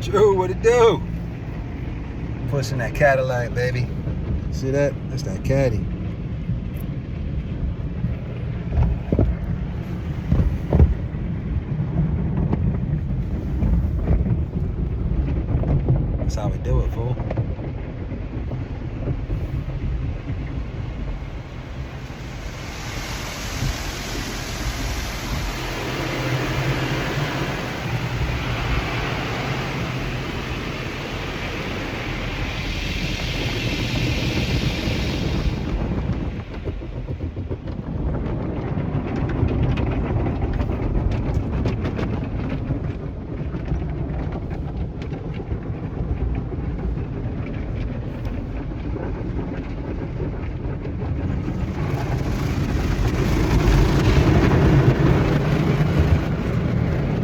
True, what it do? Pushing that Cadillac, baby. See that? That's that Caddy. That's how we do it, fool.